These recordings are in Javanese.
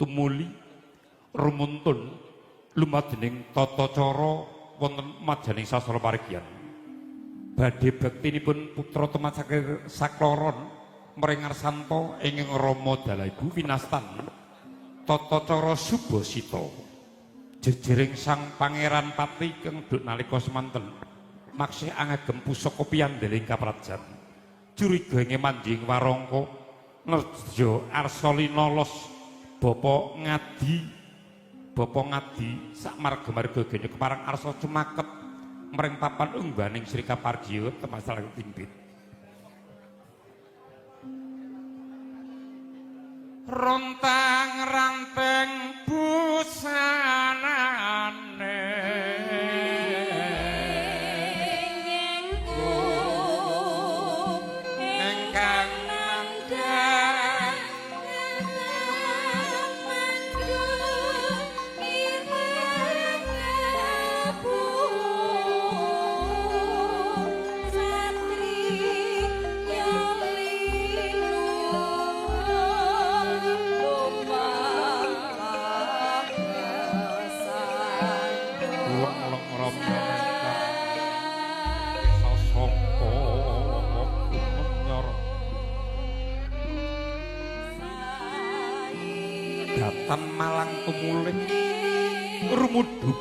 tumuli rumuntun lumadening tata cara wonten majaning sastra parigian badhe bektinipun putra temasake sakloron mrengarsanto ing Rama Dalaibu winastan tata cara Subasita jejering sang pangeran pati kang duk nalika semanten maksih angagem pusaka piyandeling kaprajan curiga ing manjing warangka nerja arsalina los bapa ngadi sak marga-marga gene keparang arsa cumaket mring papan ungganing Sri Kapargya temasal timbit rontang ranteng busanane Datan malang tumulih rumuduk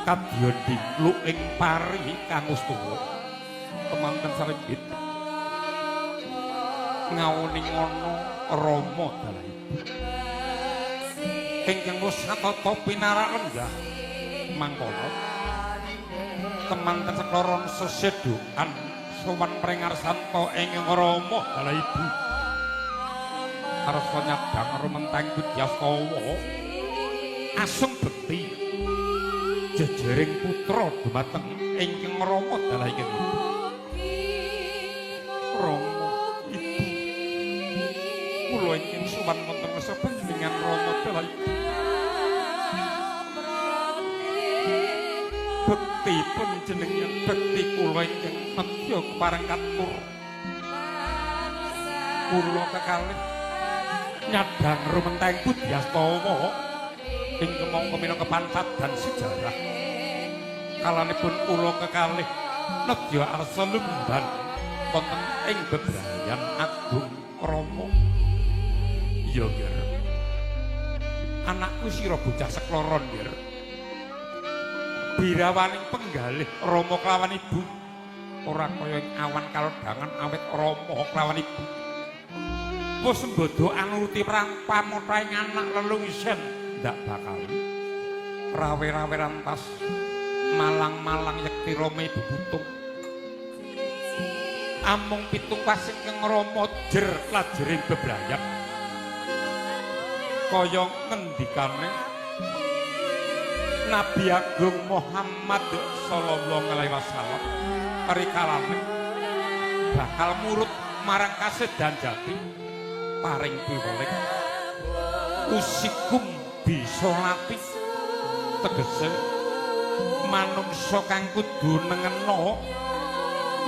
kadya dikluk ing pari kang ustuwa kemanten sarebit ngawuning ana Rama Dalaibu ingkang wis satata pinarak lenggah mangkana kemanten sekloron sesedokan sowan prengarsanta ing Rama Dalaibu arsa nyadang rumentang Budyastawa asung bekti jejering putra dumateng ingkang Rama Dalaibu Rama Ibu kula ingkang sowan wonten sapanjenengan Rama Dalaibu bekti panjenengan bekti kula ingkang nedya kepareng katur kula kekalih nyadang rumenteng Budyastawa ingkang mangka minangka pancet dan sejarah kalanipun kula kekalih nedya arsa lumban wonten ing bebrayan agung Rama iya Ger anakku sira bocah sekloron Ger birawaning penggalih Rama kelawan ibu ora kaya awan kalodhangan awit Rama kelawan ibu wis sembada anuruti marang pamotaing anak lelung isen ndak bakal rawe-rawe rantas malang-malang yekti Rama ibu butung amung pitung pasing keng Rama jer lajering bebrayat kaya ngendikane Nabi Agung Muhammad sallallahu alaihi wasallam rikalane bakal murut marang kasedan jati paring piwelik usikum bisolati tegese manungsa kang kudu nengena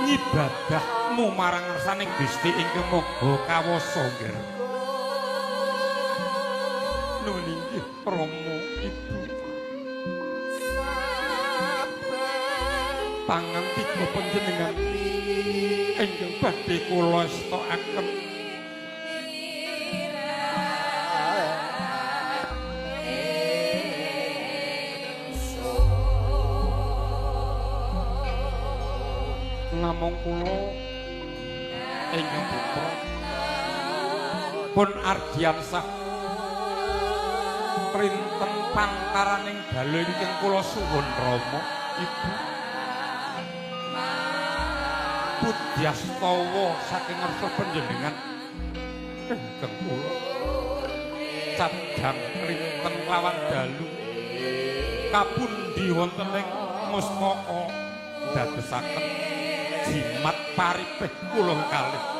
ngibadahmu marang ngarsaning Gusti ingkang Maha Kawasa Nger nuwun inggih Rama Ibu pangantika panjenengan ingkang badhe kula estokaken namung kula ingkang putra pun Ardiansah printen pantaraning dalu ingkang kula suwun Rama Ibu Budyastawa saking ngarsa panjenengan ingkang kula cadhang printen lawan dalu kapundi wonten ing mustaka dadosaken jimat paripeh kula kalih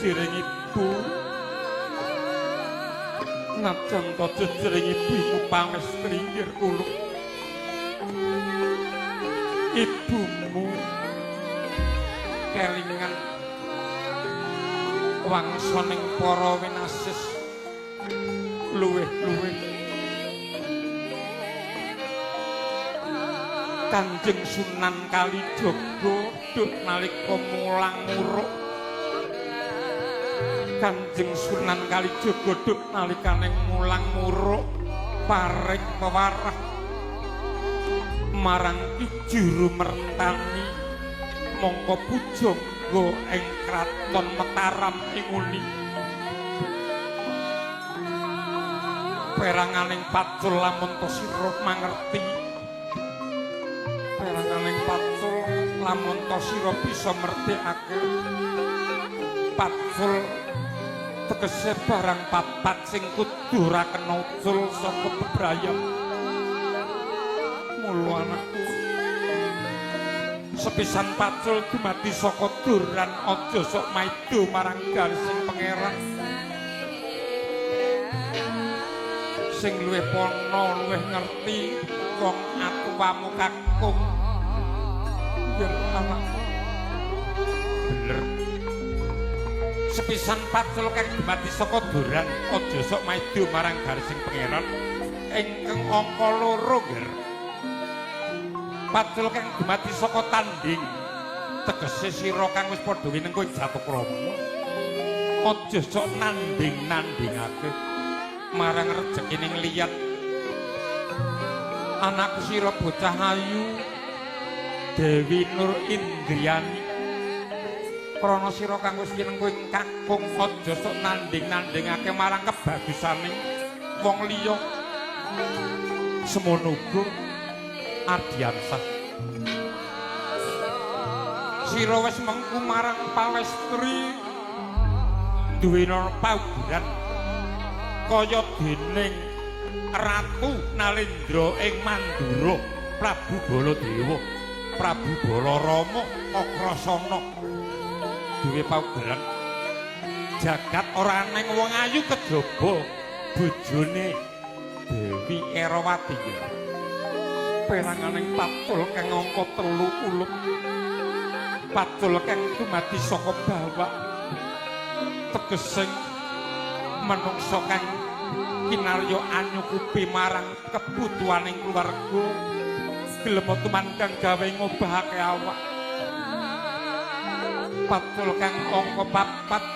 jejering ibu najan to jejering ibu pamestri nggih kula ibumu kelingan wangsaning para winasis luwih-luwih Kanjeng Sunan Kalijaga duk nalika mulang muruk Kanjeng Sunan Kalijaga duk nalikane mulang muruk paring pewarah marang Ki Juru Mertani mongko pujangga ing kraton Mataram ing uni peranganing pacul lamun to sira mangerti peranganing pacul lamun to sira bisa mertekake pacul tegese barang papat sing kudu ora kena ucul saka bebrayam mula anakku sepisan pacul dumadi saka duran aja sok maido marang garising pangeran sing luwih pono luwih ngerti wong atuwamu kakung yen anakku bener sepisan pacul kang dumadi saka duran aja sok maido marang garising pangeran ingkang angka 2 ger pacul kang dumadi saka tanding tegese sira kang wis padha winengko ing Jatukrama aja sok nanding-nandingake marang rezekining liyat anak sira bocah ayu Dewi Nur Indriani krana sira kang wis winengko ing kakung aja sok nanding-nandingake marang kebagusaning wong liya semono uga Ardiansah sira wis mengku marang Palestri duwena paugeran kaya dening Ratu Nalendra ing Mandura Prabu Baladewa Prabu Balarama Kakrasana duwe paugeran jagat ora neng wong ayu kejaba bojone Dewi Erawati peranganing pacul kang angka 30 pacul kang dumadi saka bawak tegesing manungsa kang kinarya anyukupi marang kebutuhaning keluarga gelem tumandang gawe ngobahake awak pacul kang angka 4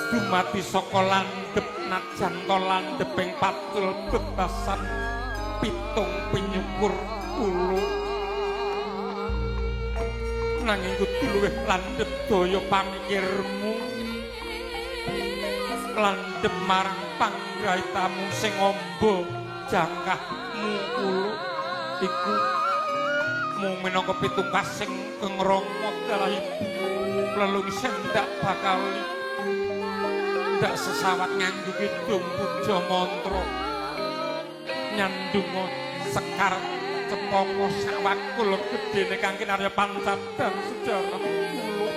dumadi saka landhep najan to landheping pacul betasan pitung penyukur ulu nanging kudu luwih landhep daya pamikirmu landhep marang panggraitamu sing amba jangkahmu ulu iku mung minangka pitungkas sing kengrama dalah ibu lelungsen ndak bakal ndak sesawat nganggo kidung puja mantra nyandunga sekar cepaka sawakul gedene kang kinarya pancadan sejarah kula